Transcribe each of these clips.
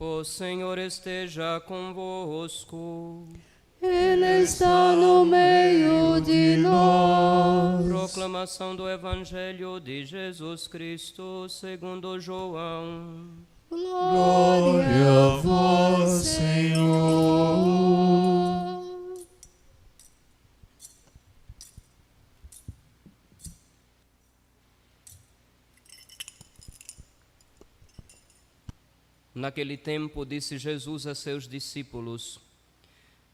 O Senhor esteja convosco. Ele está no meio de nós. Proclamação do Evangelho de Jesus Cristo segundo João. Glória a vós, Senhor. Naquele tempo disse Jesus a seus discípulos: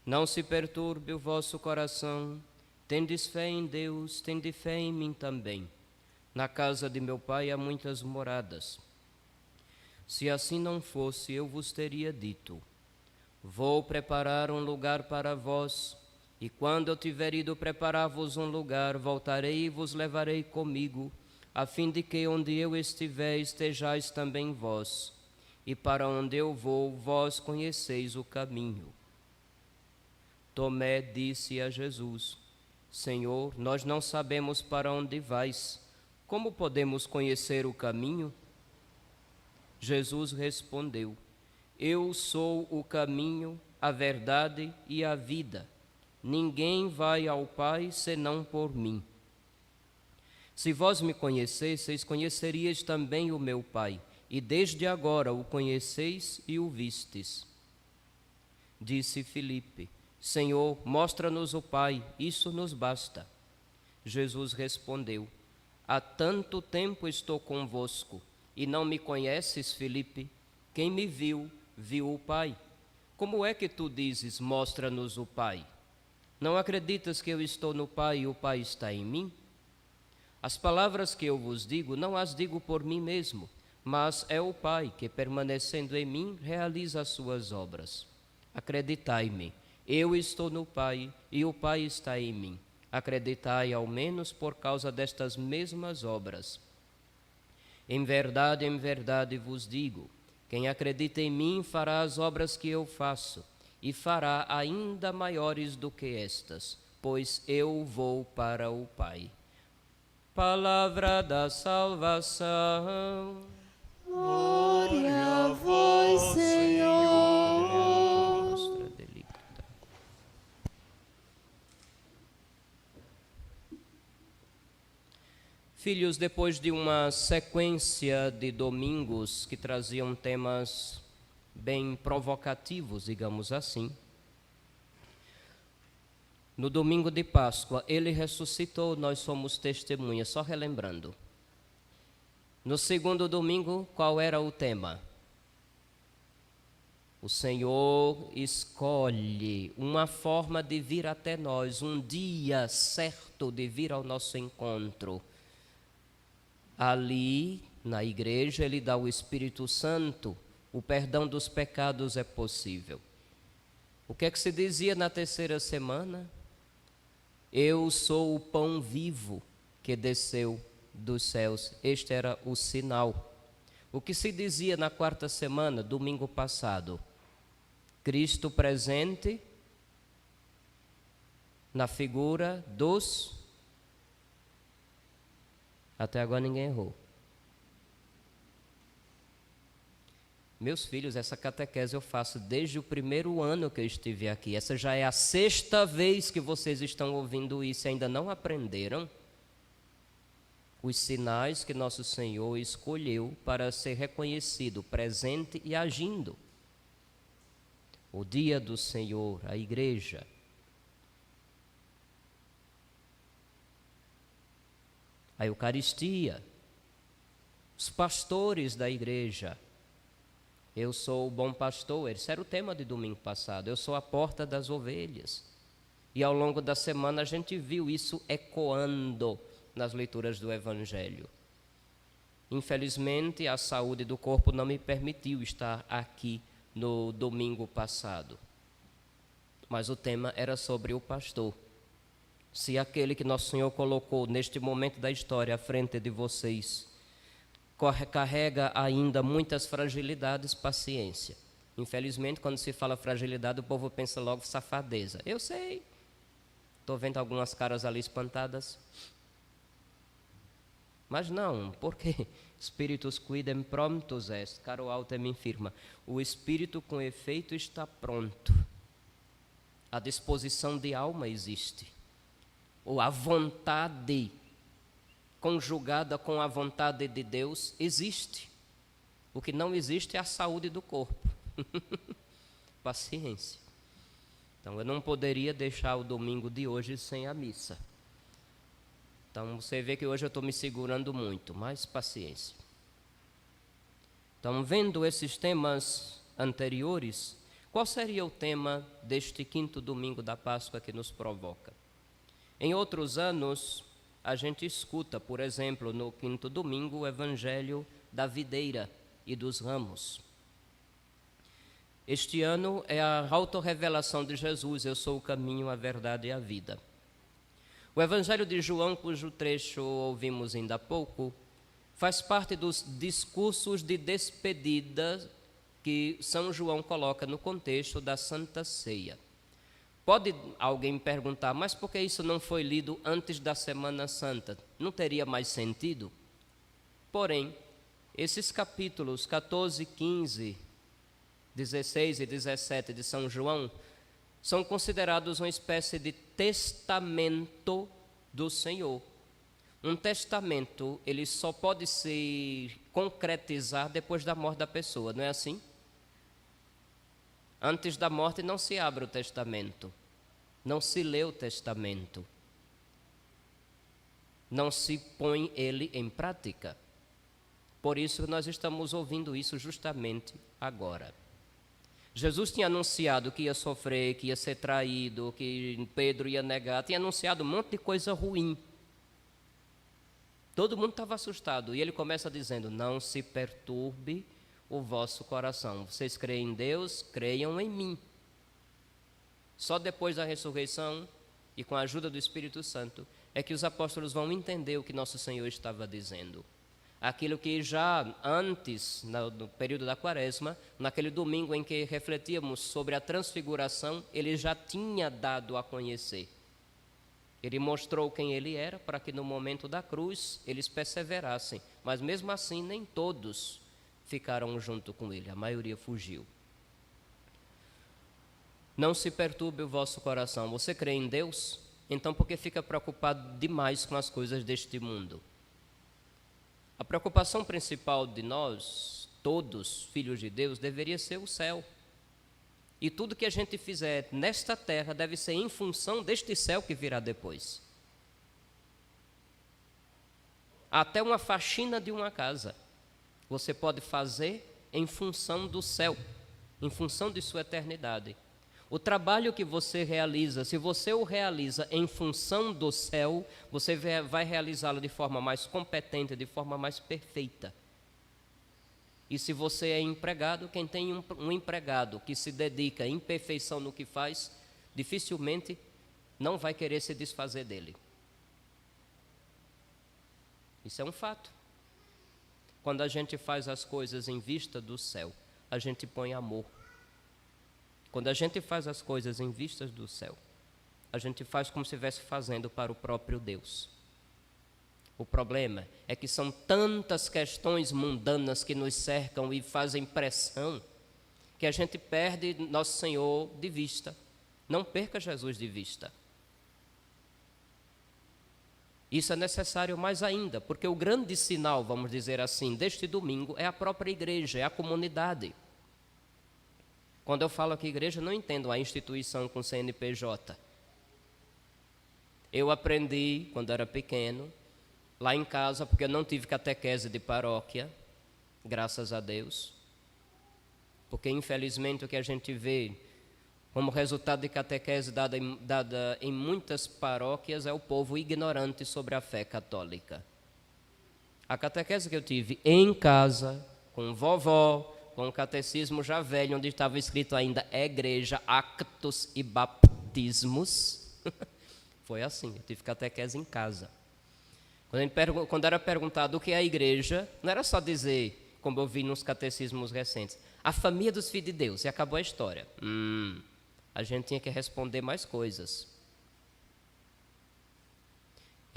Não se perturbe o vosso coração, tendes fé em Deus, tende fé em mim também. Na casa de meu Pai há muitas moradas. Se assim não fosse, eu vos teria dito: Vou preparar um lugar para vós, e quando eu tiver ido preparar-vos um lugar, voltarei e vos levarei comigo, a fim de que onde eu estiver estejais também vós, e para onde eu vou, vós conheceis o caminho. Tomé disse a Jesus: Senhor, nós não sabemos para onde vais, como podemos conhecer o caminho? Jesus respondeu: Eu sou o caminho, a verdade e a vida. Ninguém vai ao Pai senão por mim. Se vós me conhecesseis, conheceríeis também o meu Pai, e desde agora o conheceis e o vistes. Disse Filipe: Senhor, mostra-nos o Pai, isso nos basta. Jesus respondeu: Há tanto tempo estou convosco, e não me conheces, Filipe? Quem me viu, viu o Pai. Como é que tu dizes, mostra-nos o Pai? Não acreditas que eu estou no Pai e o Pai está em mim? As palavras que eu vos digo, não as digo por mim mesmo, mas é o Pai que, permanecendo em mim, realiza as suas obras. Acreditai-me, eu estou no Pai e o Pai está em mim. Acreditai ao menos por causa destas mesmas obras. Em verdade vos digo, quem acredita em mim fará as obras que eu faço, e fará ainda maiores do que estas, pois eu vou para o Pai. Palavra da salvação. Glória a vós, Senhor. Nostra delicta. Filhos, depois de uma sequência de domingos que traziam temas bem provocativos, digamos assim, no domingo de Páscoa, ele ressuscitou, nós somos testemunhas, só relembrando. No segundo domingo, qual era o tema? O Senhor escolhe uma forma de vir até nós, um dia certo de vir ao nosso encontro. Ali, na igreja, ele dá o Espírito Santo, o perdão dos pecados é possível. O que é que se dizia na terceira semana? Eu sou o pão vivo que desceu dos céus. Este era o sinal. O que se dizia na quarta semana, domingo passado? Cristo presente na figura dos... Até agora ninguém errou. Meus filhos, essa catequese eu faço desde o primeiro ano que eu estive aqui. Essa já é a sexta vez que vocês estão ouvindo isso e ainda não aprenderam os sinais que nosso Senhor escolheu para ser reconhecido, presente e agindo. O dia do Senhor, a igreja. A Eucaristia, os pastores da igreja. Eu sou o bom pastor, esse era o tema de domingo passado. Eu sou a porta das ovelhas. E ao longo da semana a gente viu isso ecoando nas leituras do Evangelho. Infelizmente, a saúde do corpo não me permitiu estar aqui no domingo passado. Mas o tema era sobre o pastor. Se aquele que nosso Senhor colocou neste momento da história à frente de vocês carrega ainda muitas fragilidades, paciência. Infelizmente, quando se fala fragilidade, o povo pensa logo safadeza. Eu sei. Estou vendo algumas caras ali espantadas. Mas não, porque Spiritus quidem promptus est, caro autem infirma. O espírito com efeito está pronto. A disposição de alma existe. Ou a vontade conjugada com a vontade de Deus existe. O que não existe é a saúde do corpo. Paciência. Então eu não poderia deixar o domingo de hoje sem a missa. Então você vê que hoje eu estou me segurando muito, mas paciência. Então, vendo esses temas anteriores, qual seria o tema deste quinto domingo da Páscoa que nos provoca? Em outros anos, a gente escuta, por exemplo, no quinto domingo, o Evangelho da videira e dos ramos. Este ano é a autorrevelação de Jesus: eu sou o caminho, a verdade e a vida. O Evangelho de João, cujo trecho ouvimos ainda há pouco, faz parte dos discursos de despedida que São João coloca no contexto da Santa Ceia. Pode alguém perguntar, mas por que isso não foi lido antes da Semana Santa? Não teria mais sentido? Porém, esses capítulos 14, 15, 16 e 17 de São João são considerados uma espécie de testamento do Senhor. Um testamento, ele só pode se concretizar depois da morte da pessoa, não é assim? Antes da morte não se abre o testamento, não se lê o testamento, não se põe ele em prática. Por isso nós estamos ouvindo isso justamente agora. Jesus tinha anunciado que ia sofrer, que ia ser traído, que Pedro ia negar, tinha anunciado um monte de coisa ruim. Todo mundo estava assustado e ele começa dizendo: não se perturbe o vosso coração. Vocês creem em Deus, creiam em mim. Só depois da ressurreição e com a ajuda do Espírito Santo é que os apóstolos vão entender o que nosso Senhor estava dizendo. Aquilo que já antes, no período da Quaresma, naquele domingo em que refletíamos sobre a transfiguração, ele já tinha dado a conhecer. Ele mostrou quem ele era para que no momento da cruz eles perseverassem, mas mesmo assim nem todos ficaram junto com ele, a maioria fugiu. Não se perturbe o vosso coração. Você crê em Deus? Então por que fica preocupado demais com as coisas deste mundo? A preocupação principal de nós, todos filhos de Deus, deveria ser o céu. E tudo que a gente fizer nesta terra deve ser em função deste céu que virá depois. Até uma faxina de uma casa, você pode fazer em função do céu, em função de sua eternidade. O trabalho que você realiza, se você o realiza em função do céu, você vai realizá-lo de forma mais competente, de forma mais perfeita. E se você é empregado, quem tem um empregado que se dedica em perfeição no que faz, dificilmente não vai querer se desfazer dele. Isso é um fato. Quando a gente faz as coisas em vista do céu, a gente põe amor. Quando a gente faz as coisas em vistas do céu, a gente faz como se estivesse fazendo para o próprio Deus. O problema é que são tantas questões mundanas que nos cercam e fazem pressão, que a gente perde nosso Senhor de vista. Não perca Jesus de vista. Isso é necessário mais ainda, porque o grande sinal, vamos dizer assim, deste domingo é a própria igreja, é a comunidade. Quando eu falo aqui igreja, não entendo a instituição com CNPJ. Eu aprendi, quando era pequeno, lá em casa, porque eu não tive catequese de paróquia, graças a Deus. Porque, infelizmente, o que a gente vê como resultado de catequese dada em muitas paróquias é o povo ignorante sobre a fé católica. A catequese que eu tive em casa, com vovó, com o catecismo já velho, onde estava escrito ainda Igreja, Actos e Baptismos, foi assim, eu tive catequese em casa. Quando era perguntado o que é a igreja, não era só dizer, como eu vi nos catecismos recentes, a família dos filhos de Deus, e acabou a história. A gente tinha que responder mais coisas.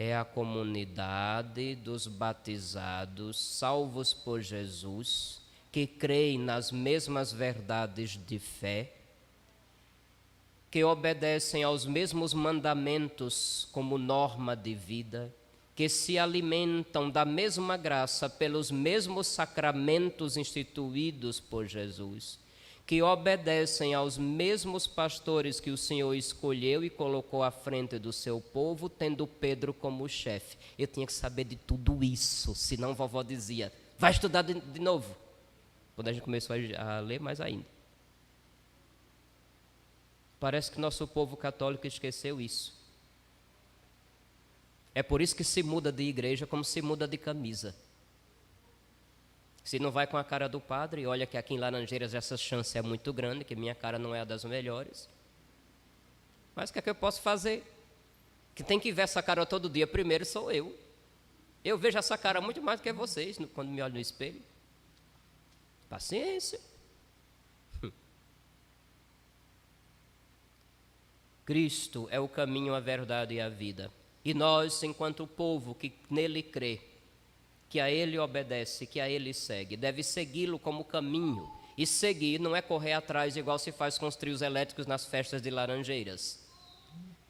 é a comunidade dos batizados, salvos por Jesus, que creem nas mesmas verdades de fé, que obedecem aos mesmos mandamentos como norma de vida, que se alimentam da mesma graça pelos mesmos sacramentos instituídos por Jesus, que obedecem aos mesmos pastores que o Senhor escolheu e colocou à frente do seu povo, tendo Pedro como chefe. Eu tinha que saber de tudo isso, senão vovó dizia, vai estudar de novo. Quando a gente começou a ler mais ainda. Parece que nosso povo católico esqueceu isso. É por isso que se muda de igreja como se muda de camisa. Se não vai com a cara do padre, olha que aqui em Laranjeiras essa chance é muito grande, que minha cara não é a das melhores. Mas o que é que eu posso fazer? Que tem que ver essa cara todo dia, primeiro sou eu. Eu vejo essa cara muito mais do que vocês, quando me olho no espelho. Paciência. Cristo é o caminho, a verdade e a vida. E nós, enquanto povo que nele crê, que a ele obedece, que a ele segue, deve segui-lo como caminho. E seguir não é correr atrás igual se faz com os trios elétricos nas festas de Laranjeiras.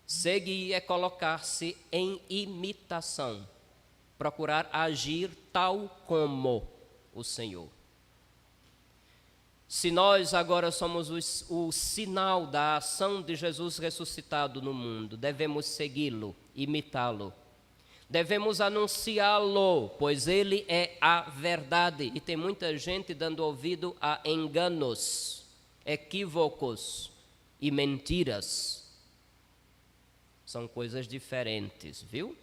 Seguir é colocar-se em imitação, procurar agir tal como o Senhor. Se nós agora somos o sinal da ação de Jesus ressuscitado no mundo, devemos segui-lo, imitá-lo. Devemos anunciá-lo, pois ele é a verdade. E tem muita gente dando ouvido a enganos, equívocos e mentiras. São coisas diferentes, viu?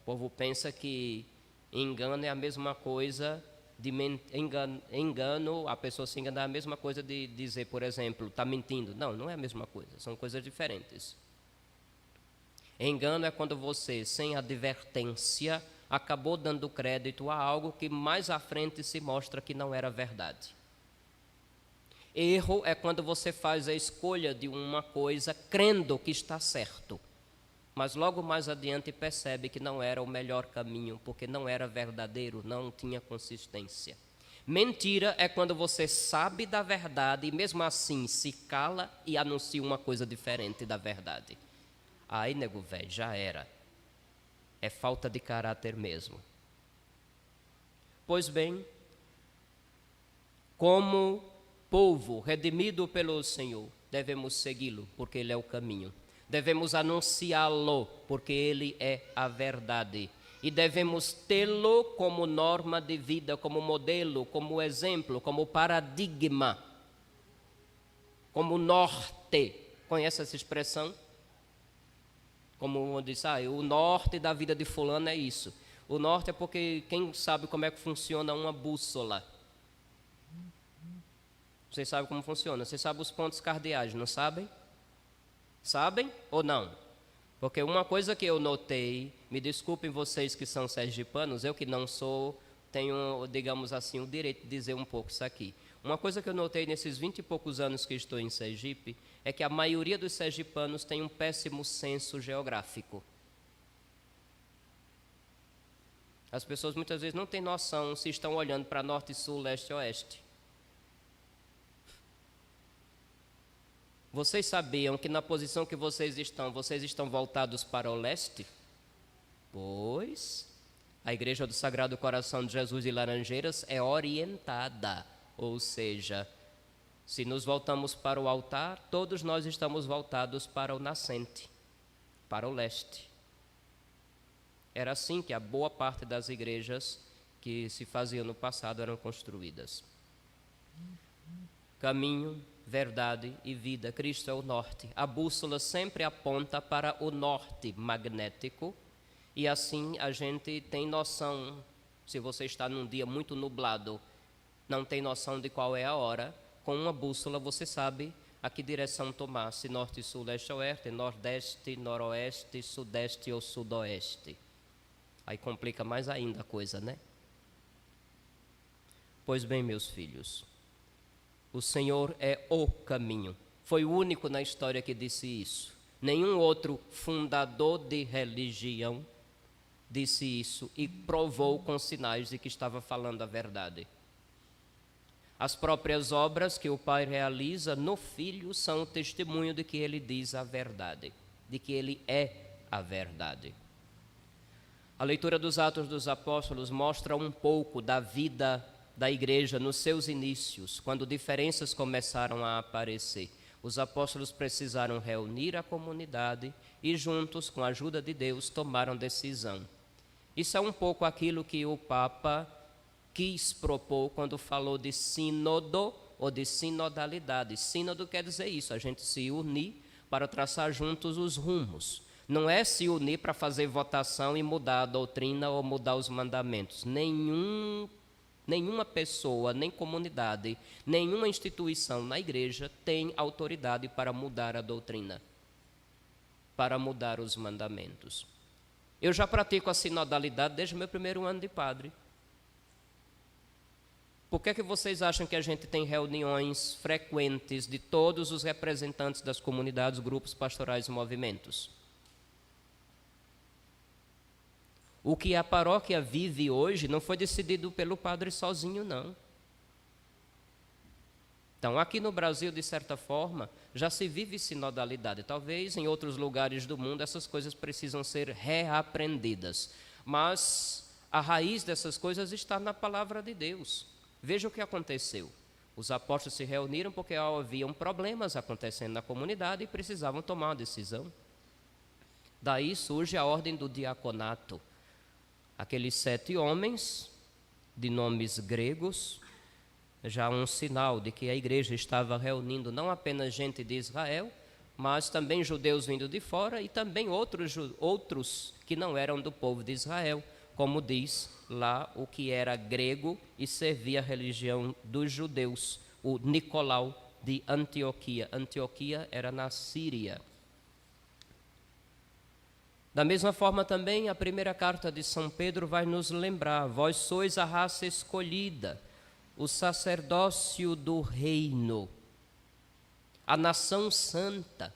O povo pensa que engano é a mesma coisa de engano, a pessoa se engana é a mesma coisa de dizer, por exemplo, está mentindo. Não, não é a mesma coisa, são coisas diferentes. Engano é quando você, sem advertência, acabou dando crédito a algo que mais à frente se mostra que não era verdade. Erro é quando você faz a escolha de uma coisa crendo que está certo, mas logo mais adiante percebe que não era o melhor caminho, porque não era verdadeiro, não tinha consistência. Mentira é quando você sabe da verdade e mesmo assim se cala e anuncia uma coisa diferente da verdade. Aí, nego velho, já era. É falta de caráter mesmo. Pois bem, como povo redimido pelo Senhor, devemos segui-lo, porque ele é o caminho. Devemos anunciá-lo, porque ele é a verdade. E devemos tê-lo como norma de vida, como modelo, como exemplo, como paradigma, como norte. Conhece essa expressão? Como diz, o norte da vida de fulano é isso. O norte é porque quem sabe como é que funciona uma bússola? Vocês sabem como funciona? Vocês sabem os pontos cardeais, não sabem? Sabem ou não? Porque uma coisa que eu notei, me desculpem vocês que são sergipanos, eu que não sou, tenho, digamos assim, o direito de dizer um pouco isso aqui. Uma coisa que eu notei nesses 20 e poucos anos que estou em Sergipe, é que a maioria dos sergipanos tem um péssimo senso geográfico. As pessoas muitas vezes não têm noção se estão olhando para norte, sul, leste e oeste. Vocês sabiam que na posição que vocês estão voltados para o leste? Pois, a Igreja do Sagrado Coração de Jesus de Laranjeiras é orientada, ou seja, se nos voltamos para o altar, todos nós estamos voltados para o nascente, para o leste. Era assim que a boa parte das igrejas que se faziam no passado eram construídas. Caminho, verdade e vida. Cristo é o norte. A bússola sempre aponta para o norte magnético e assim a gente tem noção, se você está num dia muito nublado, não tem noção de qual é a hora, com uma bússola você sabe a que direção tomar, se norte, sul, leste, oeste, nordeste, noroeste, sudeste ou sudoeste. Aí complica mais ainda a coisa, né? Pois bem, meus filhos, o Senhor é o caminho. Foi o único na história que disse isso. Nenhum outro fundador de religião disse isso e provou com sinais de que estava falando a verdade. As próprias obras que o Pai realiza no Filho são o testemunho de que ele diz a verdade, de que ele é a verdade. A leitura dos Atos dos Apóstolos mostra um pouco da vida da igreja nos seus inícios, quando diferenças começaram a aparecer. Os apóstolos precisaram reunir a comunidade e juntos, com a ajuda de Deus, tomaram decisão. Isso é um pouco aquilo que o Papa quis propor quando falou de sínodo ou de sinodalidade. Sínodo quer dizer isso, a gente se unir para traçar juntos os rumos. Não é se unir para fazer votação e mudar a doutrina ou mudar os mandamentos. Nenhuma pessoa, nem comunidade, nenhuma instituição na igreja tem autoridade para mudar a doutrina, para mudar os mandamentos. Eu já pratico a sinodalidade desde o meu primeiro ano de padre. Por que vocês acham que a gente tem reuniões frequentes de todos os representantes das comunidades, grupos pastorais e movimentos? O que a paróquia vive hoje não foi decidido pelo padre sozinho, não. Então, aqui no Brasil, de certa forma, já se vive sinodalidade. Talvez em outros lugares do mundo essas coisas precisam ser reaprendidas. Mas a raiz dessas coisas está na palavra de Deus. Veja o que aconteceu. Os apóstolos se reuniram porque haviam problemas acontecendo na comunidade e precisavam tomar uma decisão. Daí surge a ordem do diaconato. Aqueles 7 homens, de nomes gregos, já um sinal de que a igreja estava reunindo não apenas gente de Israel, mas também judeus vindo de fora e também outros que não eram do povo de Israel, como diz lá o que era grego e servia a religião dos judeus, o Nicolau de Antioquia. Antioquia era na Síria. Da mesma forma também, a primeira carta de São Pedro vai nos lembrar: vós sois a raça escolhida, o sacerdócio do reino, a nação santa,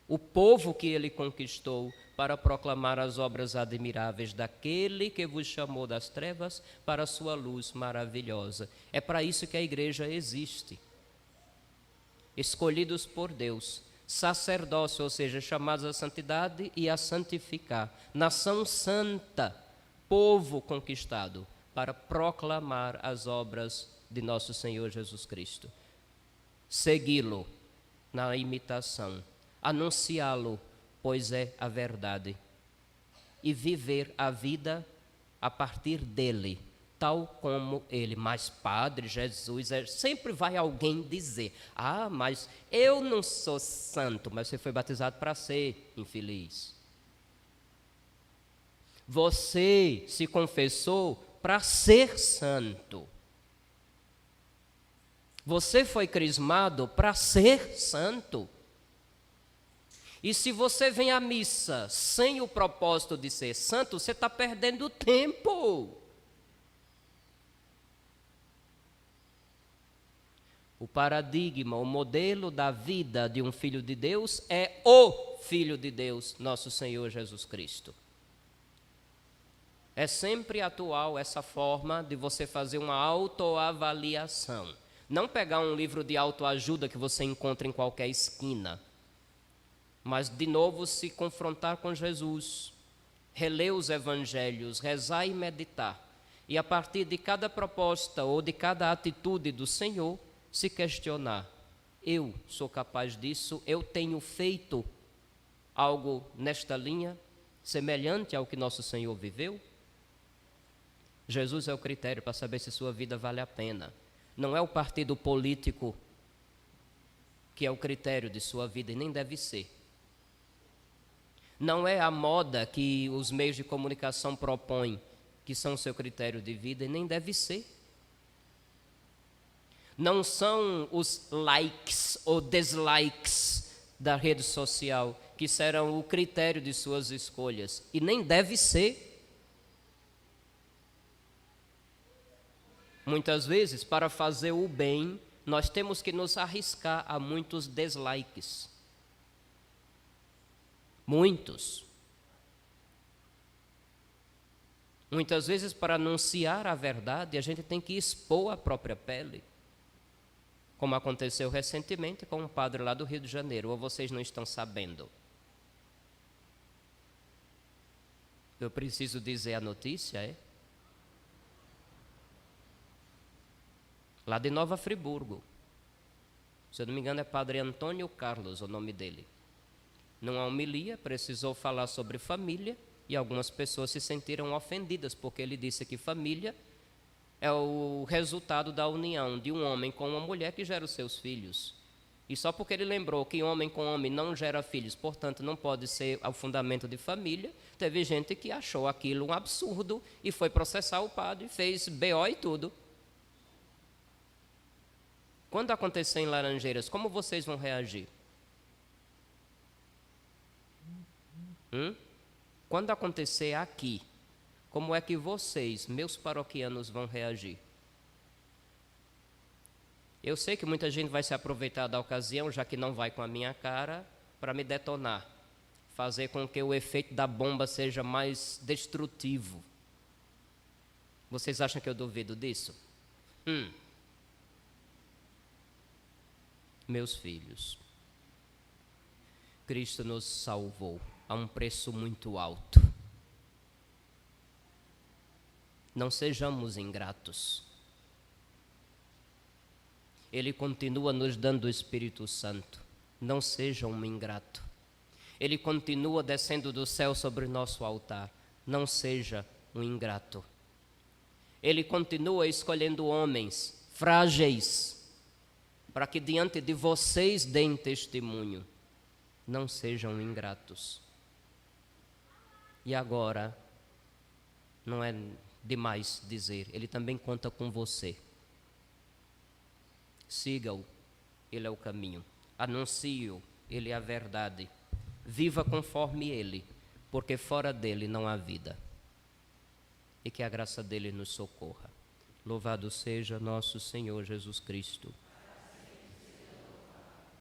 o povo que ele conquistou para proclamar as obras admiráveis daquele que vos chamou das trevas para a sua luz maravilhosa. É para isso que a igreja existe. Escolhidos por Deus, sacerdócio, ou seja, chamados à santidade e a santificar, nação santa, povo conquistado, para proclamar as obras de nosso Senhor Jesus Cristo, segui-lo na imitação, anunciá-lo, pois é a verdade, e viver a vida a partir dele, tal como ele. Mas Padre Jesus, sempre vai alguém dizer: ah, mas eu não sou santo. Mas você foi batizado para ser, infeliz. Você se confessou para ser santo. Você foi crismado para ser santo. E se você vem à missa sem o propósito de ser santo, você está perdendo tempo. O paradigma, o modelo da vida de um filho de Deus é o Filho de Deus, nosso Senhor Jesus Cristo. É sempre atual essa forma de você fazer uma autoavaliação. Não pegar um livro de autoajuda que você encontra em qualquer esquina, mas de novo se confrontar com Jesus, reler os evangelhos, rezar e meditar. E a partir de cada proposta ou de cada atitude do Senhor, se questionar: eu sou capaz disso? Eu tenho feito algo nesta linha, semelhante ao que nosso Senhor viveu? Jesus é o critério para saber se sua vida vale a pena. Não é o partido político que é o critério de sua vida, e nem deve ser. Não é a moda que os meios de comunicação propõem que são seu critério de vida, e nem deve ser. Não são os likes ou dislikes da rede social que serão o critério de suas escolhas, e nem deve ser. Muitas vezes, para fazer o bem, nós temos que nos arriscar a muitos dislikes. Muitos. Muitas vezes, para anunciar a verdade, a gente tem que expor a própria pele. Como aconteceu recentemente com um padre lá do Rio de Janeiro. Ou vocês não estão sabendo? Eu preciso dizer a notícia, é? Lá de Nova Friburgo. Se eu não me engano, é padre Antônio Carlos o nome dele. Numa homilia, precisou falar sobre família e algumas pessoas se sentiram ofendidas porque ele disse que família é o resultado da união de um homem com uma mulher que gera os seus filhos. E só porque ele lembrou que homem com homem não gera filhos, portanto não pode ser o fundamento de família, teve gente que achou aquilo um absurdo e foi processar o padre, fez BO e tudo. Quando acontecer em Laranjeiras, como vocês vão reagir? Quando acontecer aqui, como é que vocês, meus paroquianos, vão reagir? Eu sei que muita gente vai se aproveitar da ocasião, já que não vai com a minha cara, para me detonar, fazer com que o efeito da bomba seja mais destrutivo. Vocês acham que eu duvido disso? Meus filhos, Cristo nos salvou a um preço muito alto. Não sejamos ingratos. Ele continua nos dando o Espírito Santo. Não seja um ingrato. Ele continua descendo do céu sobre nosso altar. Não seja um ingrato. Ele continua escolhendo homens frágeis para que diante de vocês deem testemunho. Não sejam ingratos. E agora, não é demais dizer, ele também conta com você. Siga-o, ele é o caminho. Anuncie-o, ele é a verdade. Viva conforme ele, porque fora dele não há vida. E que a graça dele nos socorra. Louvado seja nosso Senhor Jesus Cristo.